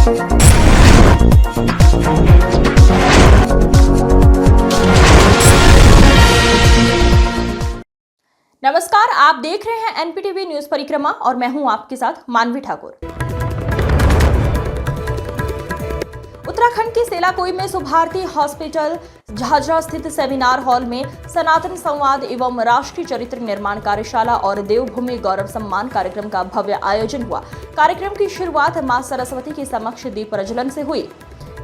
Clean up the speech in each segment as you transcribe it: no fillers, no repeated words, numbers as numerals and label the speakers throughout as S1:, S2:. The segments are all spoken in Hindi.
S1: नमस्कार, आप देख रहे हैं एनपीटीवी न्यूज परिक्रमा और मैं हूं आपके साथ मानवी ठाकुर। उत्तराखंड के सेलाकुई में सुभारती हॉस्पिटल झाझरा स्थित सेमिनार हॉल में सनातन संवाद एवं राष्ट्रीय चरित्र निर्माण कार्यशाला और देवभूमि गौरव सम्मान कार्यक्रम का भव्य आयोजन हुआ। कार्यक्रम की शुरुआत मां सरस्वती के समक्ष दीप प्रज्वलन से हुई।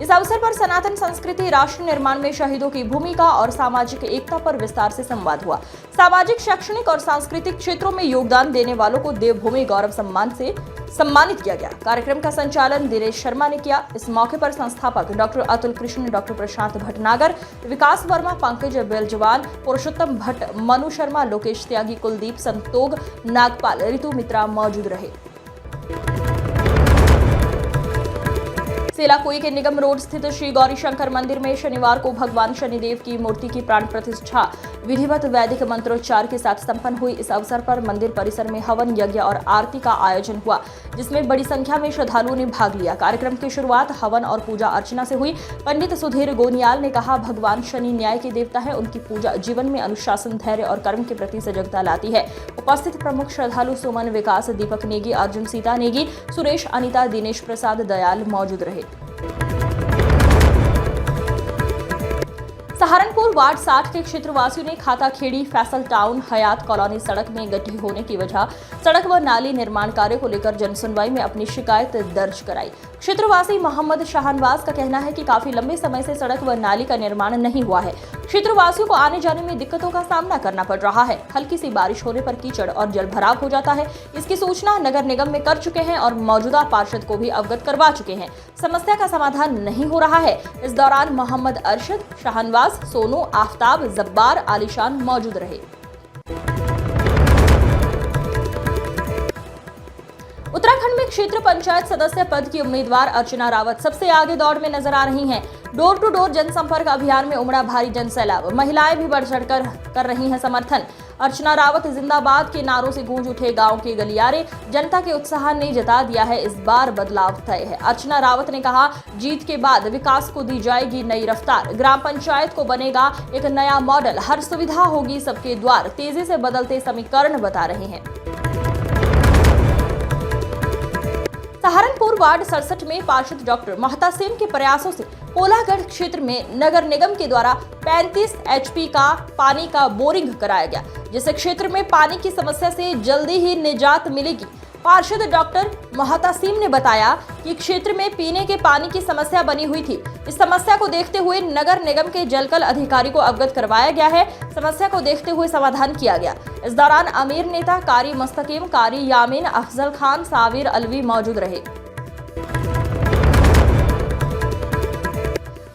S1: इस अवसर पर सनातन संस्कृति, राष्ट्र निर्माण में शहीदों की भूमिका और सामाजिक एकता पर विस्तार से संवाद हुआ। सामाजिक, शैक्षणिक और सांस्कृतिक क्षेत्रों में योगदान देने वालों को देवभूमि गौरव सम्मान से सम्मानित किया गया। कार्यक्रम का संचालन दिनेश शर्मा ने किया। इस मौके पर संस्थापक डॉक्टर अतुल कृष्ण, डॉक्टर प्रशांत भटनागर, विकास वर्मा, पंकज बेलजवान, पुरुषोत्तम भट्ट, मनु शर्मा, लोकेश त्यागी, कुलदीप संतोग, नागपाल, ऋतु मित्रा मौजूद रहे। सेलाकुई के निगम रोड स्थित श्री गौरी शंकर मंदिर में शनिवार को भगवान शनिदेव की मूर्ति की प्राण प्रतिष्ठा विधिवत वैदिक मंत्रोच्चार के साथ संपन्न हुई। इस अवसर पर मंदिर परिसर में हवन यज्ञ और आरती का आयोजन हुआ, जिसमें बड़ी संख्या में श्रद्धालुओं ने भाग लिया। कार्यक्रम की शुरुआत हवन और पूजा अर्चना से हुई। पंडित सुधीर गोनियाल ने कहा, भगवान शनि न्याय के देवता है, उनकी पूजा जीवन में अनुशासन, धैर्य और कर्म के प्रति सजगता लाती है। उपस्थित प्रमुख श्रद्धालु सुमन, विकास, दीपक नेगी, अर्जुन सीता नेगी, सुरेश, अनिता, दिनेश प्रसाद, दयाल मौजूद रहे। सहारनपुर वार्ड 60 के क्षेत्रवासियों ने खाता खेड़ी, फैसल टाउन, हयात कॉलोनी सड़क में गड्ढे होने की वजह सड़क व नाली निर्माण कार्य को लेकर जनसुनवाई में अपनी शिकायत दर्ज कराई। क्षेत्रवासी मोहम्मद शाहनवाज का कहना है कि काफी लंबे समय से सड़क व नाली का निर्माण नहीं हुआ है। क्षेत्रवासियों को आने जाने में दिक्कतों का सामना करना पड़ रहा है। हल्की सी बारिश होने पर कीचड़ और जल भराव हो जाता है। इसकी सूचना नगर निगम में कर चुके हैं और मौजूदा पार्षद को भी अवगत करवा चुके हैं। समस्या का समाधान नहीं हो रहा है। इस दौरान मोहम्मद अरशद, शाहनवाज, सोनू, आफ्ताब, जब्बार, आलिशान मौजूद रहे। उत्तराखंड में क्षेत्र पंचायत सदस्य पद की उम्मीदवार अर्चना रावत सबसे आगे दौड़ में नजर आ रही हैं। डोर टू डोर जनसंपर्क अभियान में उमड़ा भारी जनसैलाब। महिलाएं भी बढ़ चढ़कर कर रही हैं समर्थन। अर्चना रावत जिंदाबाद के नारों से गूंज उठे गांव के गलियारे। जनता के उत्साह ने जता दिया है, इस बार बदलाव तय है। अर्चना रावत ने कहा, जीत के बाद विकास को दी जाएगी नई रफ्तार। ग्राम पंचायत को बनेगा एक नया मॉडल। हर सुविधा होगी सबके द्वार। तेजी से बदलते समीकरण बता रहे हैं। सहारनपुर वार्ड 67 में पार्षद डॉक्टर मोहतासिम के प्रयासों से कोलागढ़ क्षेत्र में नगर निगम के द्वारा 35 HP का पानी का बोरिंग कराया गया, जिससे क्षेत्र में पानी की समस्या से जल्दी ही निजात मिलेगी। पार्षद डॉक्टर मोहतासिम ने बताया कि क्षेत्र में पीने के पानी की समस्या बनी हुई थी। इस समस्या को देखते हुए नगर निगम के जलकल अधिकारी को अवगत करवाया गया है। समस्या को देखते हुए समाधान किया गया। इस दौरान अमीर नेता कारी मुस्तकीम, कारी यामीन, अफजल खान, साविर अलवी मौजूद रहे।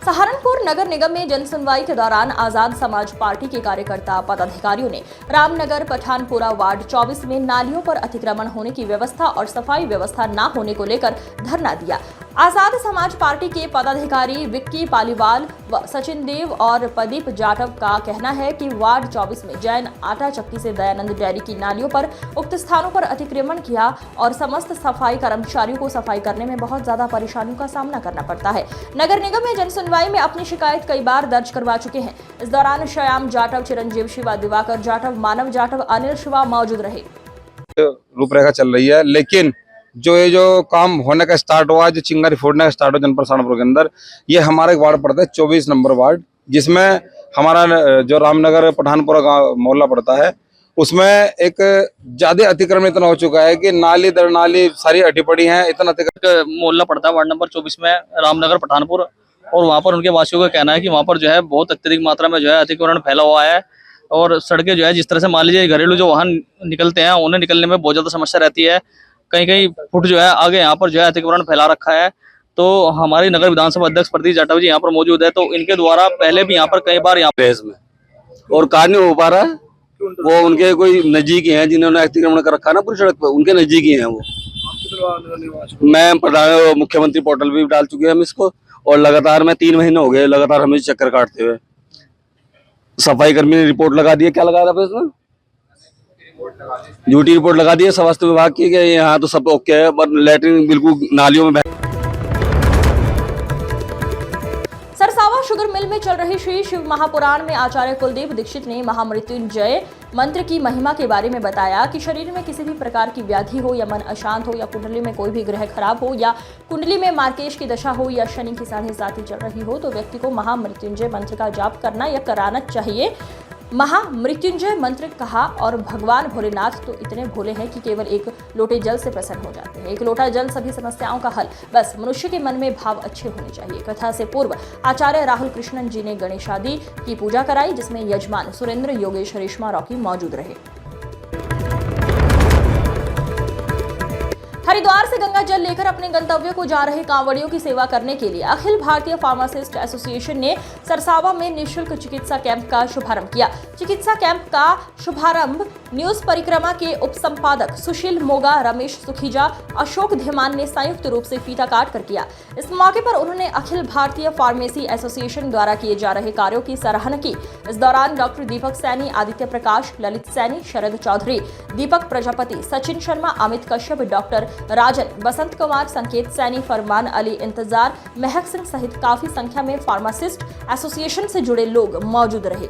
S1: सहारनपुर नगर निगम में जनसुनवाई के दौरान आजाद समाज पार्टी के कार्यकर्ता पदाधिकारियों ने रामनगर पठानपुरा वार्ड 24 में नालियों पर अतिक्रमण होने की व्यवस्था और सफाई व्यवस्था न होने को लेकर धरना दिया। आजाद समाज पार्टी के पदाधिकारी विक्की पालीवाल व सचिन देव और प्रदीप जाटव का कहना है कि वार्ड 24 में जैन आटा चक्की से दयानंद डेयरी की नालियों पर उक्त स्थानों पर अतिक्रमण किया और समस्त सफाई कर्मचारियों को सफाई करने में बहुत ज्यादा परेशानियों का सामना करना पड़ता है। नगर निगम में जनसुनवाई में अपनी शिकायत कई बार दर्ज करवा चुके हैं। इस दौरान श्याम जाटव, चिरंजीव शिवा, दिवाकर जाटव, मानव जाटव, अनिल शिवा मौजूद रहे।
S2: रूपरेखा चल रही है, लेकिन ये जो काम होने का स्टार्ट हुआ, जो चिंगारी फोड़ने का स्टार्ट हुआ जनपद सहारनपुर के अंदर, ये हमारा एक वार्ड पड़ता है 24 नंबर वार्ड, जिसमें हमारा जो रामनगर पठानपुरा गाँव मोहल्ला पड़ता है, उसमें एक ज्यादा अतिक्रमण इतना हो चुका है कि नाली दर नाली सारी अटी पड़ी है। इतना
S3: मोहल्ला पड़ता है वार्ड नंबर 24 में, रामनगर पठानपुर, और वहाँ पर उनके वासियों का कहना है कि वहाँ पर जो है बहुत अत्यधिक मात्रा में जो है अतिक्रमण फैला हुआ है और सड़कें जो है जिस तरह से मान लीजिए घरेलू जो वाहन निकलते हैं उन्हें निकलने में बहुत ज्यादा समस्या रहती है। कहीं कहीं फुट जो है आगे यहाँ पर जो है अतिक्रमण फैला रखा है। तो हमारी नगर विधानसभा अध्यक्ष प्रदीप जाटव जी यहाँ पर मौजूद है, तो इनके द्वारा पहले भी यहाँ पर कई बार यहाँ
S4: में और कार्य नहीं हो पा रहा है। वो उनके कोई नजदीकी हैं जिन्होंने अतिक्रमण कर रखा है ना पूरी सड़क पर, उनके नजदीकी हैं वो। मैं प्रधान मुख्यमंत्री पोर्टल भी डाल चुके हैं हम इसको, और लगातार मैं 3 महीने हो गए लगातार हमें चक्कर काटते हुए। सफाई कर्मी ने रिपोर्ट लगा दी है, क्या लगा था इसमें, ड्यूटी रिपोर्ट लगा दी है स्वास्थ्य विभाग की कि यहाँ तो सब ओके है, पर लैट्रिन बिल्कुल नालियों में
S1: चल रही श्री शिव महापुराण में आचार्य कुलदीप दीक्षित ने महामृत्युंजय मंत्र की महिमा के बारे में बताया कि शरीर में किसी भी प्रकार की व्याधि हो या मन अशांत हो या कुंडली में कोई भी ग्रह खराब हो या कुंडली में मार्केश की दशा हो या शनि की 7.5 चल रही हो तो व्यक्ति को महामृत्युंजय मंत्र का जाप करना या कराना चाहिए। महामृत्युंजय मंत्र कहा और भगवान भोलेनाथ तो इतने भोले हैं कि केवल एक लोटे जल से प्रसन्न हो जाते हैं। एक लोटा जल सभी समस्याओं का हल, बस मनुष्य के मन में भाव अच्छे होने चाहिए। कथा से पूर्व आचार्य राहुल कृष्णन जी ने गणेशादि की पूजा कराई, जिसमें यजमान सुरेंद्र, योगेश, रेशमा, रॉकी मौजूद रहे। हरिद्वार से गंगा जल लेकर अपने गंतव्य को जा रहे कांवड़ियों की सेवा करने के लिए अखिल भारतीय फार्मासिस्ट एसोसिएशन ने सरसावा में निःशुल्क चिकित्सा कैंप का शुभारंभ किया। चिकित्सा कैंप का शुभारंभ न्यूज परिक्रमा के उपसंपादक सुशील मोगा, रमेश सुखीजा, अशोक धीमान ने संयुक्त रूप से फीता काट कर किया। इस मौके पर उन्होंने अखिल भारतीय फार्मेसी एसोसिएशन द्वारा किए जा रहे कार्यों की सराहना की। इस दौरान डॉक्टर दीपक सैनी, आदित्य प्रकाश, ललित सैनी, शरद चौधरी, दीपक प्रजापति, सचिन शर्मा, अमित कश्यप, डॉक्टर राजन, बसंत कुमार, संकेत सैनी, फरमान अली इंतजार, महक सिंह सहित काफी संख्या में फार्मासिस्ट एसोसिएशन से जुड़े लोग मौजूद रहे।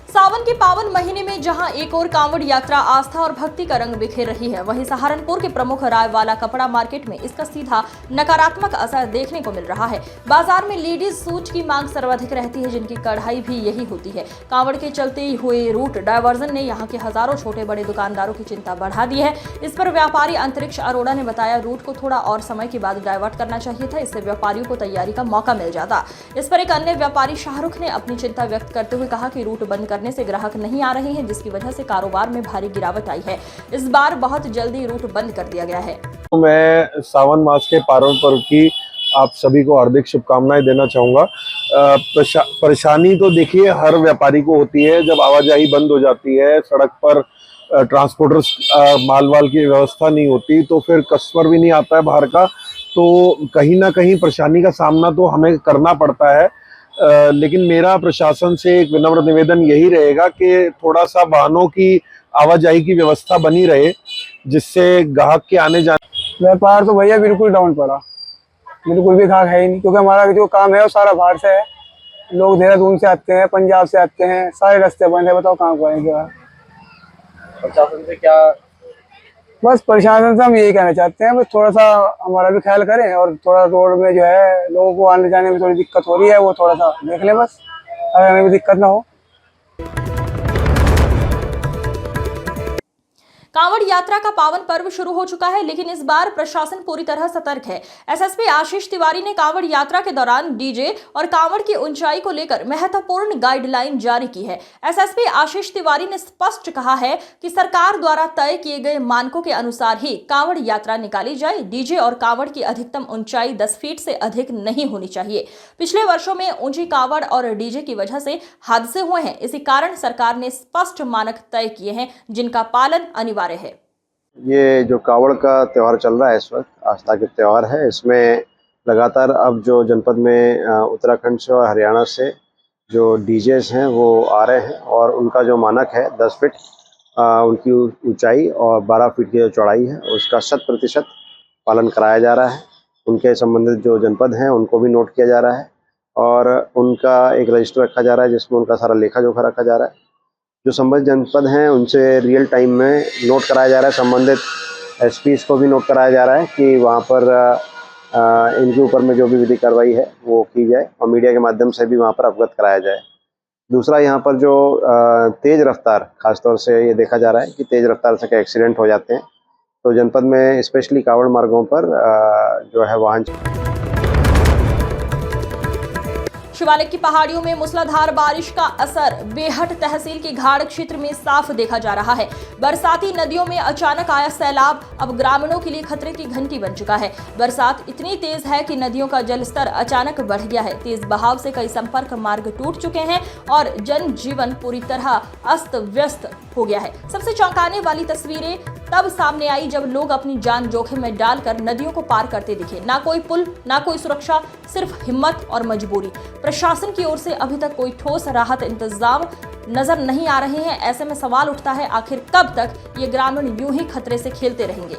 S1: सावन के पावन महीने में जहां एक और कांवड़ यात्रा आस्था और भक्ति का रंग बिखेर रही है, वहीं सहारनपुर के प्रमुख रायवाला कपड़ा मार्केट में इसका सीधा नकारात्मक असर देखने को मिल रहा है। बाजार में लेडीज सूट की मांग सर्वाधिक रहती है, जिनकी कढ़ाई भी यही होती है। कांवड़ के चलते हुए रूट डायवर्जन ने यहां के हजारों छोटे बड़े दुकानदारों की चिंता बढ़ा दी है। इस पर व्यापारी अंतरिक्ष अरोड़ा ने बताया, रूट को थोड़ा और समय के बाद डायवर्ट करना चाहिए था, इससे व्यापारियों को तैयारी का मौका मिल जाता। इस पर एक अन्य व्यापारी शाहरुख ने अपनी चिंता व्यक्त करते हुए कहा कि रूट बंद करने से ग्राहक नहीं आ रहे हैं, जिसकी वजह से कारोबार में भारी गिरावट आई है। इस बार बहुत जल्दी रूट बंद कर दिया गया है।
S5: मैं सावन मास के पावन पर्व की आप सभी को हार्दिक शुभकामनाएं देना चाहूँगा। परेशानी तो देखिए हर व्यापारी को होती है, जब आवाजाही बंद हो जाती है, सड़क पर ट्रांसपोर्टर्स माल की व्यवस्था नहीं होती, तो फिर कस्टमर भी नहीं आता है बाहर का, तो कहीं ना कहीं परेशानी का सामना तो हमें करना पड़ता है। लेकिन मेरा प्रशासन से एक विनम्र निवेदन यही रहेगा कि थोड़ा सा वाहनों की आवाजाही की व्यवस्था बनी रहे, जिससे ग्राहक के आने जाने।
S6: व्यापार तो भैया बिल्कुल डाउन पड़ा, बिल्कुल भी ग्राहक है ही नहीं, क्योंकि हमारा जो काम है वो सारा बाहर से है। लोग देहरादून से आते हैं, पंजाब से आते हैं, सारे रास्ते बंद है, बताओ कहाँ को आएंगे।
S7: प्रशासन से क्या?
S6: बस प्रशासन से हम यही कहना चाहते हैं, बस थोड़ा सा हमारा भी ख्याल करें और थोड़ा रोड में जो है लोगों को आने जाने में थोड़ी दिक्कत हो रही है, वो थोड़ा सा देख लें बस, अगर हमें भी दिक्कत ना हो।
S1: कांवड़ यात्रा का पावन पर्व शुरू हो चुका है, लेकिन इस बार प्रशासन पूरी तरह सतर्क है। एसएसपी आशीष तिवारी ने कांवड़ यात्रा के दौरान डीजे और कांवड़ की ऊंचाई को लेकर महत्वपूर्ण गाइडलाइन जारी की है। एसएसपी आशीष तिवारी ने स्पष्ट कहा है कि सरकार द्वारा तय किए गए मानकों के अनुसार ही कांवड़ यात्रा निकाली जाए। डीजे और कांवड़ की अधिकतम ऊंचाई 10 फीट से अधिक नहीं होनी चाहिए। पिछले वर्षों में ऊंची कांवड़ और डीजे की वजह से हादसे हुए हैं, इसी कारण सरकार ने स्पष्ट मानक तय किए हैं, जिनका पालन अनिवार्य है।
S7: ये जो कावड़ का त्यौहार चल रहा है, इस वक्त आस्था के त्यौहार है, इसमें लगातार अब जो जनपद में उत्तराखंड से और हरियाणा से जो डीजेस हैं वो आ रहे हैं, और उनका जो मानक है 10 फीट उनकी ऊंचाई और 12 फीट की जो चौड़ाई है, उसका 100% पालन कराया जा रहा है। उनके संबंधित जो जनपद हैं उनको भी नोट किया जा रहा है, और उनका एक रजिस्टर रखा जा रहा है, जिसमें उनका सारा लेखा जोखा रखा जा रहा है। जो संबंधित जनपद हैं उनसे रियल टाइम में नोट कराया जा रहा है, संबंधित एसपीज को भी नोट कराया जा रहा है कि वहाँ पर इनके ऊपर में जो भी विधिक कार्रवाई है वो की जाए, और मीडिया के माध्यम से भी वहाँ पर अवगत कराया जाए। दूसरा, यहाँ पर जो तेज़ रफ्तार, खासतौर से ये देखा जा रहा है कि तेज़ रफ्तार से कई एक्सीडेंट हो जाते हैं, तो जनपद में स्पेशली कावड़ मार्गों पर जो है वाहन।
S1: शिवालिक की पहाड़ियों में मूसलाधार बारिश का असर बेहट तहसील के घाड़ क्षेत्र में साफ देखा जा रहा है। बरसाती नदियों में अचानक आया सैलाब अब ग्रामीणों के लिए खतरे की घंटी बन चुका है। बरसात इतनी तेज है कि नदियों का जलस्तर अचानक बढ़ गया है। तेज बहाव से कई संपर्क मार्ग टूट चुके हैं और जनजीवन पूरी तरह अस्त व्यस्त हो गया है। सबसे चौंकाने वाली तस्वीरें तब सामने आई जब लोग अपनी जान जोखिम में डालकर नदियों को पार करते दिखे। ना कोई पुल, ना कोई सुरक्षा, सिर्फ हिम्मत और मजबूरी। प्रशासन की ओर से अभी तक कोई ठोस राहत इंतजाम नजर नहीं आ रहे हैं। ऐसे में सवाल उठता है, आखिर कब तक ये ग्रामीण यूं ही खतरे से खेलते रहेंगे।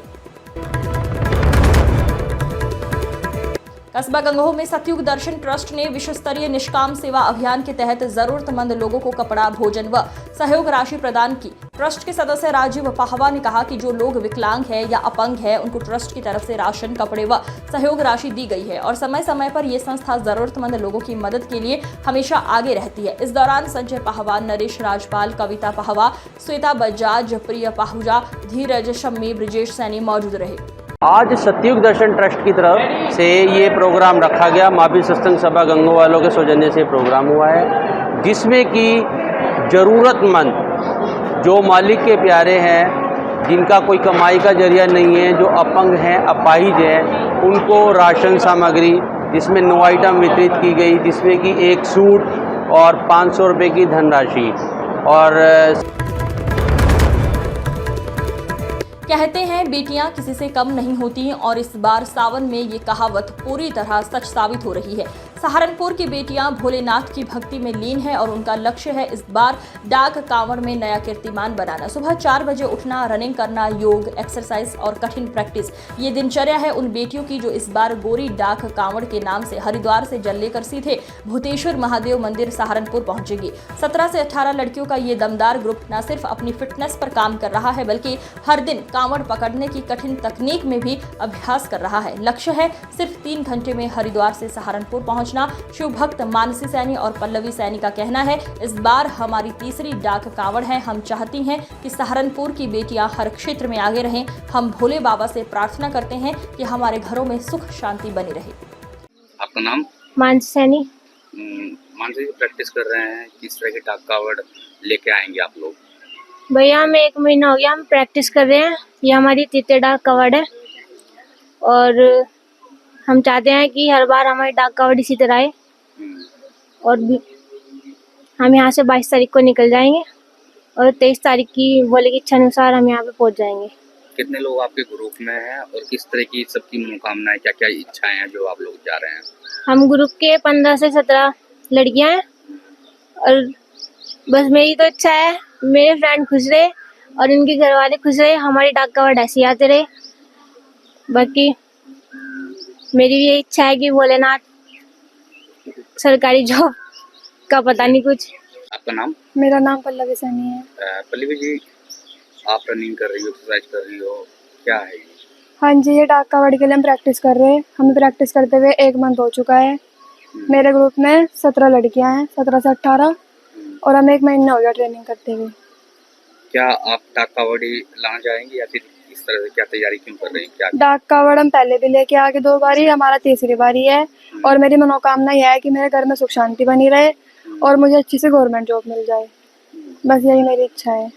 S1: कस्बा गंगोह में सतयुग दर्शन ट्रस्ट ने विश्व स्तरीय निष्काम सेवा अभियान के तहत जरूरतमंद लोगों को कपड़ा, भोजन व सहयोग राशि प्रदान की। ट्रस्ट के सदस्य राजीव पाहवा ने कहा कि जो लोग विकलांग है या अपंग है उनको ट्रस्ट की तरफ से राशन, कपड़े व सहयोग राशि दी गई है और समय समय पर ये संस्था जरूरतमंद लोगों की मदद के लिए हमेशा आगे रहती है। इस दौरान संजय पाहवा, नरेश राजपाल, कविता पाहवा, श्वेता बजाज, प्रिय पाहुजा, धीरज शम्मी, ब्रिजेश सैनी मौजूद रहे।
S8: आज सतयुग दर्शन ट्रस्ट की तरफ से ये प्रोग्राम रखा गया। महावीर सत्संग सभा गंगोह वालों के सौजन्य से प्रोग्राम हुआ है, जिसमें कि ज़रूरतमंद जो मालिक के प्यारे हैं, जिनका कोई कमाई का जरिया नहीं है, जो अपंग हैं, अपाहिज हैं, उनको राशन सामग्री जिसमें 9 आइटम वितरित की गई, जिसमें कि एक सूट और 500 रुपये की धनराशि। और
S1: कहते हैं बेटियां किसी से कम नहीं होती और इस बार सावन में ये कहावत पूरी तरह सच साबित हो रही है। सहारनपुर की बेटियां भोलेनाथ की भक्ति में लीन है और उनका लक्ष्य है इस बार डाक कांवड़ में नया कीर्तिमान बनाना। सुबह 4 बजे उठना, रनिंग करना, योग, एक्सरसाइज और कठिन प्रैक्टिस ये दिनचर्या है उन बेटियों की जो इस बार गोरी डाक कांवड़ के नाम से हरिद्वार से जल लेकर सीधे भूतेश्वर महादेव मंदिर सहारनपुर पहुंचेगी। 17 से 18 लड़कियों का ये दमदार ग्रुप न सिर्फ अपनी फिटनेस पर काम कर रहा है बल्कि हर दिन कांवड़ पकड़ने की कठिन तकनीक में भी अभ्यास कर रहा है। लक्ष्य है सिर्फ 3 घंटे में हरिद्वार से सहारनपुर पहुंचना। शिव भक्त मानसी सैनी और पल्लवी सैनी का कहना है, इस बार हमारी तीसरी डाक कांवड़ है। हम चाहती हैं कि सहारनपुर की बेटियां हर क्षेत्र में आगे रहें। हम भोले बाबा से प्रार्थना करते हैं कि हमारे घरों में सुख शांति बनी रहे।
S9: आपका नाम?
S10: मानसी सैनी।
S9: मानसी प्रैक्टिस कर रहे हैं, किस तरह के डाक कावड़ लेके आएंगे आप लोग?
S10: भैया हमें 1 महीना हो गया, हम प्रैक्टिस कर रहे हैं। ये हमारी तीसरी डाक कावड़ है और हम चाहते हैं कि हर बार हमारी डाक कावड़ इसी तरह आए और हम यहाँ से 22 तारीख को निकल जाएंगे और 23 तारीख की भोले की इच्छा अनुसार हम यहाँ पे पहुँच जाएंगे।
S9: कितने लोग आपके ग्रुप में हैं और किस तरह की सबकी मनोकामनाएं, क्या क्या इच्छाएं हैं जो आप लोग जा रहे हैं?
S10: हम ग्रुप के 15 से 17 लड़कियाँ हैं और बस मेरी तो इच्छा है मेरे फ्रेंड खुश रहे और इनके घर वाले खुश रहे, हमारी डाक कावड़ ऐसे आते रहे। बाकी मेरी भी ये इच्छा है कि भोलेनाथ सरकारी जॉब का पता नहीं कुछ।
S9: आपका नाम?
S10: मेरा नाम पल्लवी सैनी है।
S9: पल्लवी जी, आप रनिंग कर रही हो, एक्सरसाइज कर रही हो, क्या है ये?
S10: हाँ जी, ये डाक कावड़ के लिए हम प्रैक्टिस कर रहे हैं। हमें प्रैक्टिस करते हुए 1 मंथ हो चुका है। मेरे ग्रुप में 17 लड़कियां हैं, 17 से 18, और हमें 1 महीना हो गया ट्रेनिंग करते हुए।
S9: क्या आप डाक कावड़ी लाना चाहेंगे या फिर इस तरह से क्या तैयारी क्यों कर रही हैं? क्या
S10: डाक कावड़ हम पहले भी लेके आगे 2 बारी, हमारा तीसरी बारी है और मेरी मनोकामना यह है कि मेरे घर में सुख शांति बनी रहे और मुझे अच्छी से गवर्नमेंट जॉब मिल जाए। बस यही मेरी इच्छा है।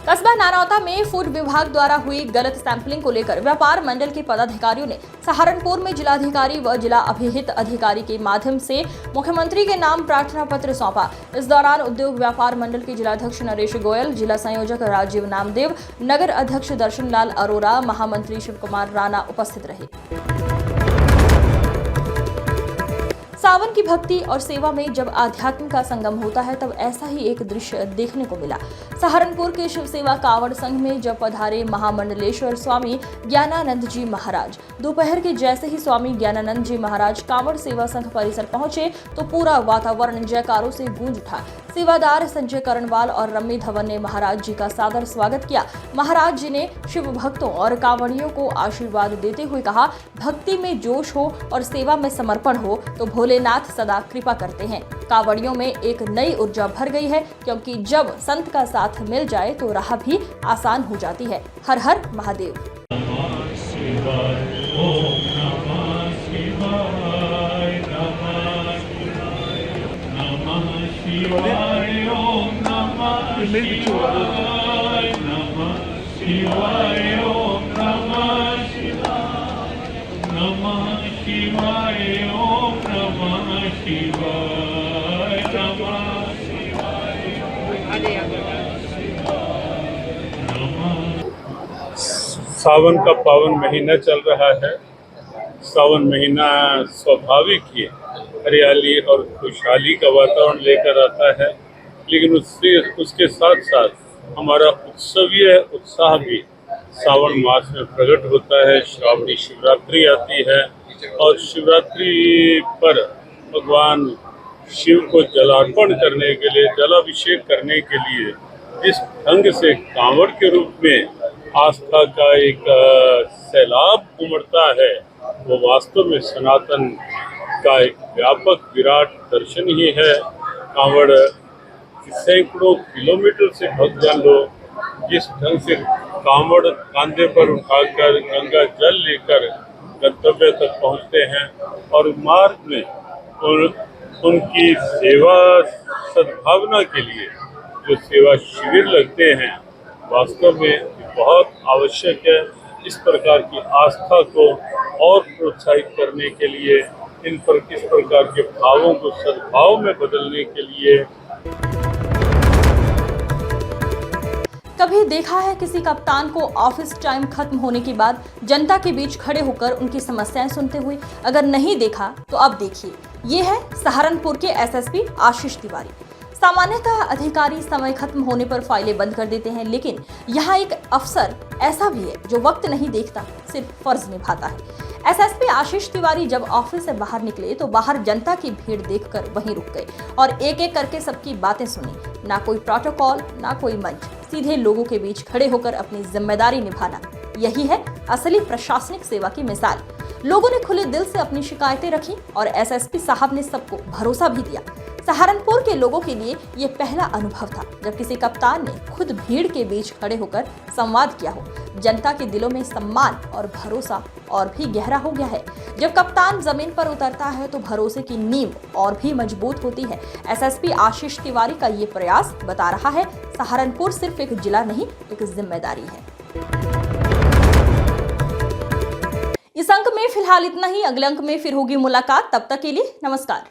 S1: कस्बा नानौता में फूड विभाग द्वारा हुई गलत सैंपलिंग को लेकर व्यापार मंडल के पदाधिकारियों ने सहारनपुर में जिलाधिकारी व जिला अभिहित अधिकारी के माध्यम से मुख्यमंत्री के नाम प्रार्थना पत्र सौंपा। इस दौरान उद्योग व्यापार मंडल के जिलाध्यक्ष नरेश गोयल, जिला संयोजक राजीव नामदेव, नगर अध्यक्ष दर्शन लाल अरोरा, महामंत्री शिव कुमार राणा उपस्थित रहे। सावन की भक्ति और सेवा में जब आध्यात्म का संगम होता है तब ऐसा ही एक दृश्य देखने को मिला। सहारनपुर के शिव सेवा कांवड़ संघ में जब पधारे महामंडलेश्वर स्वामी ज्ञानानंद जी महाराज, दोपहर के जैसे ही स्वामी ज्ञानानंद जी महाराज कांवड़ सेवा संघ परिसर पहुंचे तो पूरा वातावरण जयकारों से गूंज उठा। सेवादार संजय करणवाल और रम्मी धवन ने महाराज जी का सादर स्वागत किया। महाराज जी ने शिव भक्तों और कांवड़ियों को आशीर्वाद देते हुए कहा, भक्ति में जोश हो और सेवा में समर्पण हो तो भोलेनाथ सदा कृपा करते हैं। कांवड़ियों में एक नई ऊर्जा भर गई है क्योंकि जब संत का साथ मिल जाए तो राह भी आसान हो जाती है। हर हर महादेव।
S11: सावन का पावन महीना चल रहा है। सावन महीना स्वाभाविक ही हरियाली और खुशहाली का वातावरण लेकर आता है, लेकिन उसके साथ साथ हमारा उत्सवीय उत्साह भी सावन मास में प्रकट होता है। श्रावणी शिवरात्रि आती है और शिवरात्रि पर भगवान शिव को जलार्पण करने के लिए, जलाभिषेक करने के लिए जिस ढंग से कांवड़ के रूप में आस्था का एक सैलाब उमड़ता है, वो वास्तव में सनातन का एक व्यापक विराट दर्शन ही है। कांवड़ सैकड़ों किलोमीटर से भक्तजन लोग जिस ढंग से कांवड़ कांधे पर उठाकर गंगा जल लेकर गंतव्य तक पहुंचते हैं और मार्ग में उनकी सेवा सद्भावना के लिए जो सेवा शिविर लगते हैं, वास्तव में बहुत आवश्यक है। इस प्रकार की आस्था को और प्रोत्साहित करने के लिए, इस प्रकार के भावों को सद्भाव में बदलने के लिए।
S1: कभी देखा है किसी कप्तान को ऑफिस टाइम खत्म होने के बाद जनता के बीच खड़े होकर उनकी समस्याएं सुनते हुए? अगर नहीं देखा तो अब देखिए। ये है सहारनपुर के एसएसपी आशीष तिवारी। सामान्यतः अधिकारी समय खत्म होने पर फाइलें बंद कर देते हैं, लेकिन यहाँ एक अफसर ऐसा भी है जो वक्त नहीं देखता, सिर्फ फर्ज निभाता है। एसएसपी आशीष तिवारी जब ऑफिस से बाहर निकले तो बाहर जनता की भीड़ देखकर वहीं रुक गए और एक एक करके सबकी बातें सुनी। ना कोई प्रोटोकॉल, ना कोई मंच, सीधे लोगों के बीच खड़े होकर अपनी जिम्मेदारी निभाना, यही है असली प्रशासनिक सेवा की मिसाल। लोगों ने खुले दिल से अपनी शिकायतें रखी और एसएसपी साहब ने सबको भरोसा भी दिया। सहारनपुर के लोगों के लिए ये पहला अनुभव था जब किसी कप्तान ने खुद भीड़ के बीच खड़े होकर संवाद किया हो। जनता के दिलों में सम्मान और भरोसा और भी गहरा हो गया है। जब कप्तान जमीन पर उतरता है तो भरोसे की नींव और भी मजबूत होती है। एसएसपी आशीष तिवारी का ये प्रयास बता रहा है सहारनपुर सिर्फ एक जिला नहीं, एक जिम्मेदारी है। इस अंक में फिलहाल इतना ही। अगले अंक में फिर होगी मुलाकात। तब तक के लिए नमस्कार।